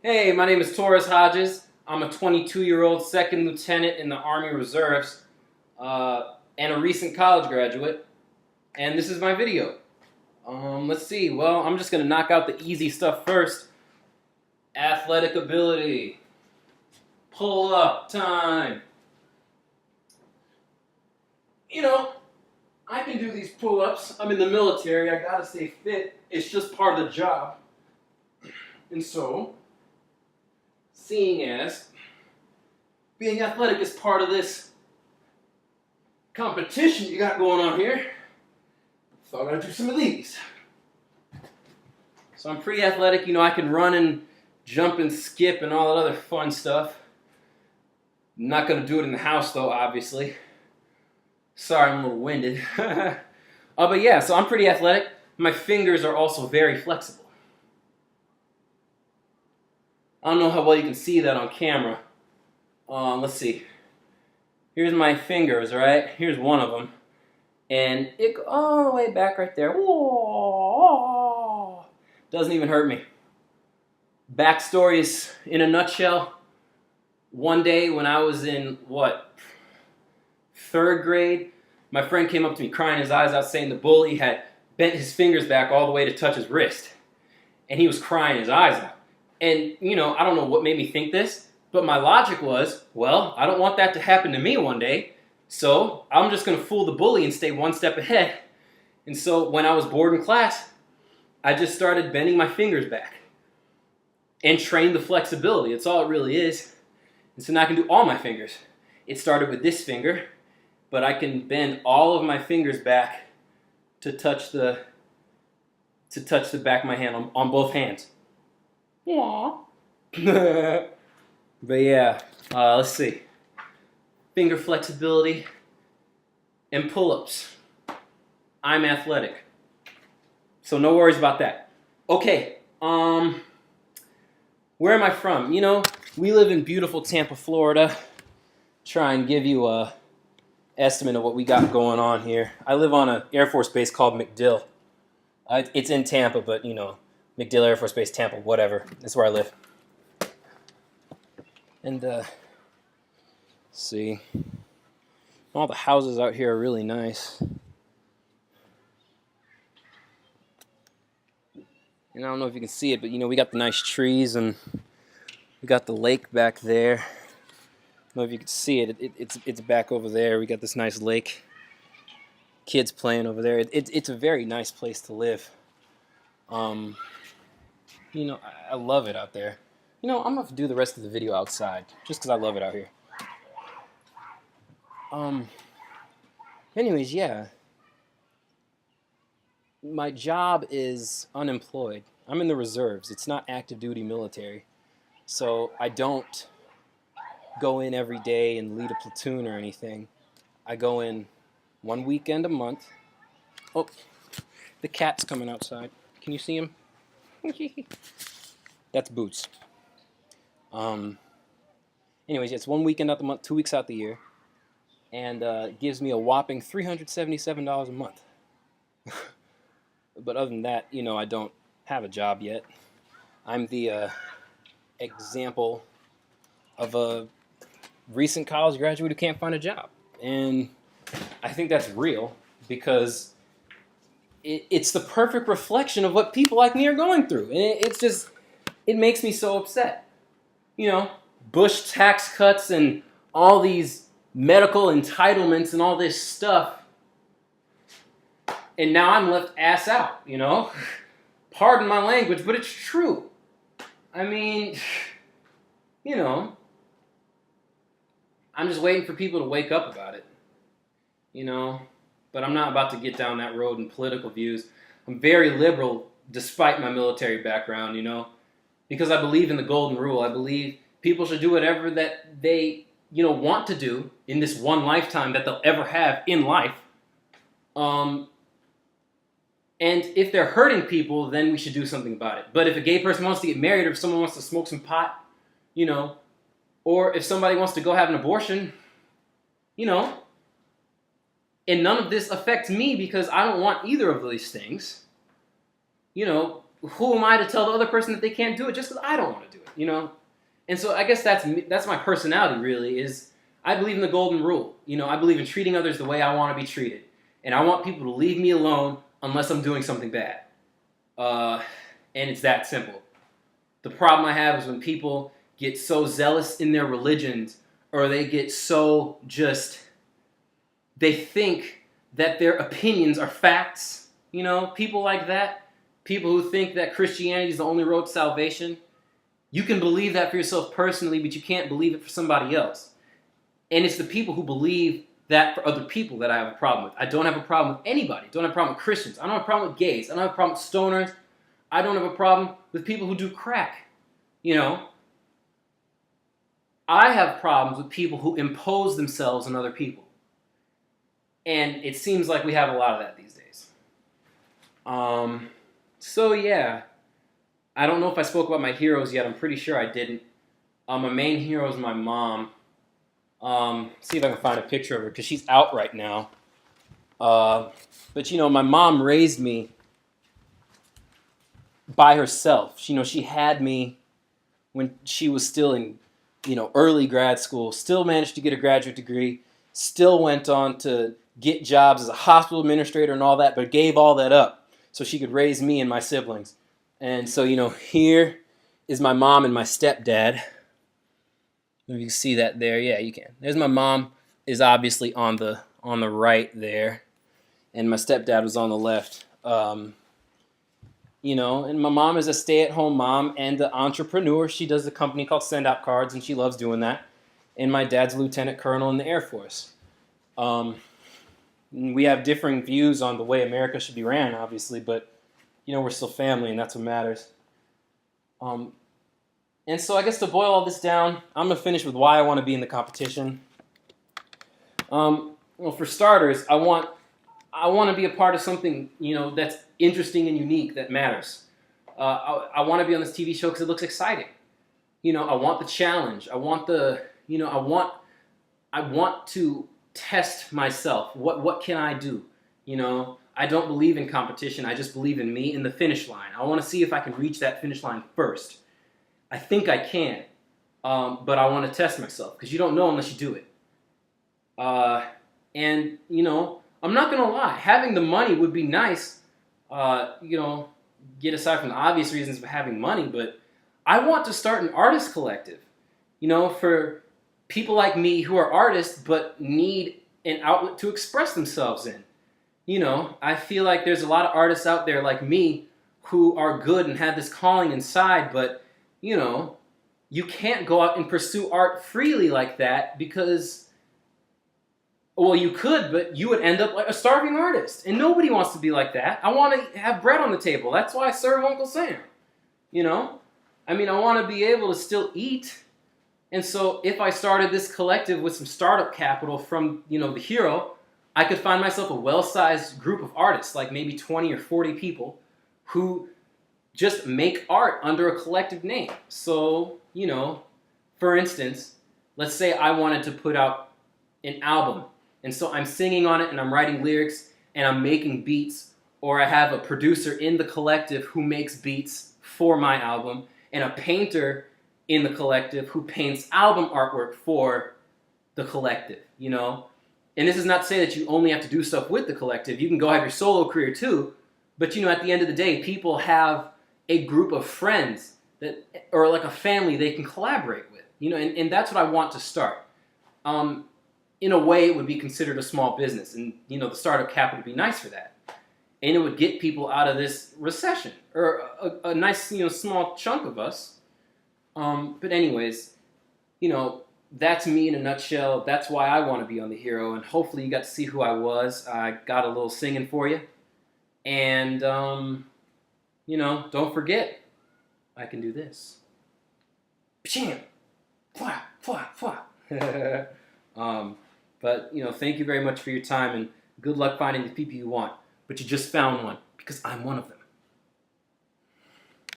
Hey, my name is Torres Hodges. I'm a 22-year-old second lieutenant in the Army Reserves and a recent college graduate. And this is my video. Let's see. Well, I'm just going to knock out the easy stuff first. Athletic ability. Pull up time. You know, I can do these pull-ups. I'm in the military. I got to stay fit. It's just part of the job. And so, seeing as being athletic is part of this competition you got going on here, thought I'd do some of these. So I'm pretty athletic, I can run and jump and skip and all that other fun stuff. I'm not going to do it in the house though, obviously. Sorry, I'm a little winded. But yeah, so I'm pretty athletic. My fingers are also very flexible. I don't know how well you can see that on camera. Let's see. Here's my fingers, right? Here's one of them. And it goes all the way back right there. Whoa. Doesn't even hurt me. Backstory is, in a nutshell, one day when I was in, third grade, my friend came up to me crying his eyes out saying the bully had bent his fingers back all the way to touch his wrist. And he was crying his eyes out. And, I don't know what made me think this, but my logic was, well, I don't want that to happen to me one day, so I'm just going to fool the bully and stay one step ahead. And so when I was bored in class, I just started bending my fingers back and trained the flexibility. That's all it really is. And so now I can do all my fingers. It started with this finger, but I can bend all of my fingers back to touch the back of my hand on both hands. Aww. But yeah, let's see. Finger flexibility and pull-ups. I'm athletic, so no worries about that. Okay, where am I from? We live in beautiful Tampa, Florida. Try and give you a estimate of what we got going on here. I live on an Air Force base called MacDill. It's in Tampa, but MacDill Air Force Base, Tampa, whatever. That's where I live. And, see. All the houses out here are really nice. And I don't know if you can see it, but, we got the nice trees, and we got the lake back there. I don't know if you can see it. It's back over there. We got this nice lake. Kids playing over there. It's a very nice place to live. I love it out there. I'm going to have to do the rest of the video outside, just because I love it out here. Anyways, yeah. My job is unemployed. I'm in the reserves. It's not active duty military. So I don't go in every day and lead a platoon or anything. I go in one weekend a month. Oh, the cat's coming outside. Can you see him? That's Boots. Anyways, it's one weekend out the month, 2 weeks out the year, and it gives me a whopping $377 a month. But other than that, I don't have a job yet. I'm the example of a recent college graduate who can't find a job, and I think that's real because it's the perfect reflection of what people like me are going through. And it makes me so upset. Bush tax cuts and all these medical entitlements and all this stuff. And now I'm left ass out, Pardon my language, but it's true. I mean, I'm just waiting for people to wake up about it, But I'm not about to get down that road in political views. I'm very liberal despite my military background, because I believe in the golden rule. I believe people should do whatever that they, want to do in this one lifetime that they'll ever have in life. And if they're hurting people, then we should do something about it. But if a gay person wants to get married, or if someone wants to smoke some pot, or if somebody wants to go have an abortion, and none of this affects me because I don't want either of these things. who am I to tell the other person that they can't do it just because I don't want to do it, you know? And so I guess that's my personality, really, is I believe in the golden rule. You know, I believe in treating others the way I want to be treated. And I want people to leave me alone unless I'm doing something bad. And it's that simple. The problem I have is when people get so zealous in their religions, or they get so they think that their opinions are facts. You know, people like that, people who think that Christianity is the only road to salvation. You can believe that for yourself personally, but you can't believe it for somebody else. And it's the people who believe that for other people that I have a problem with. I don't have a problem with anybody. I don't have a problem with Christians. I don't have a problem with gays. I don't have a problem with stoners. I don't have a problem with people who do crack. You know, I have problems with people who impose themselves on other people. And it seems like we have a lot of that these days. So yeah, I don't know if I spoke about my heroes yet. I'm pretty sure I didn't. My main hero is my mom. See if I can find a picture of her, because she's out right now. But you know, my mom raised me by herself. You know, she had me when she was still in, you know, early grad school, still managed to get a graduate degree, still went on to get jobs as a hospital administrator and all that, but gave all that up so she could raise me and my siblings. And so, you know, here is my mom and my stepdad. If you can see that there, yeah, you can. There's my mom, is obviously on the right there, and my stepdad was on the left. You know, and my mom is a stay-at-home mom and an entrepreneur. She does a company called Send Out Cards, and she loves doing that. And my dad's a lieutenant colonel in the Air Force. We have differing views on the way America should be ran, obviously, but, you know, we're still family, and that's what matters. And so I guess to boil all this down, I'm going to finish with why I want to be in the competition. Well, for starters, I want to be a part of something, you know, that's interesting and unique, that matters. I want to be on this TV show because it looks exciting. You know, I want the challenge. I want to test myself. What can I do? You know, I don't believe in competition. I just believe in me and the finish line. I want to see if I can reach that finish line first. I think I can, but I want to test myself, because you don't know unless you do it. And, you know, I'm not going to lie. Having the money would be nice, you know, get aside from the obvious reasons of having money, but I want to start an artist collective, you know, for people like me who are artists but need an outlet to express themselves in. You know, I feel like there's a lot of artists out there like me who are good and have this calling inside, but, you know, you can't go out and pursue art freely like that because, well, you could, but you would end up like a starving artist. And nobody wants to be like that. I want to have bread on the table. That's why I serve Uncle Sam. You know? I mean, I want to be able to still eat. And so if I started this collective with some startup capital from, you know, the hero, I could find myself a well-sized group of artists, like maybe 20 or 40 people, who just make art under a collective name. So, you know, for instance, let's say I wanted to put out an album. And so I'm singing on it and I'm writing lyrics and I'm making beats, or I have a producer in the collective who makes beats for my album, and a painter in the collective who paints album artwork for the collective, you know? And this is not to say that you only have to do stuff with the collective. You can go have your solo career too, but, you know, at the end of the day, people have a group of friends that, or like a family they can collaborate with, you know, and that's what I want to start. In a way, it would be considered a small business, and, you know, the startup capital would be nice for that. And it would get people out of this recession, or a nice, you know, small chunk of us. But anyways, you know, that's me in a nutshell. That's why I want to be on The Hero, and hopefully you got to see who I was. I got a little singing for you. And, you know, don't forget, I can do this. Psham! Fwah! Fwah! Fwah! But, you know, thank you very much for your time, and good luck finding the people you want. But you just found one, because I'm one of them.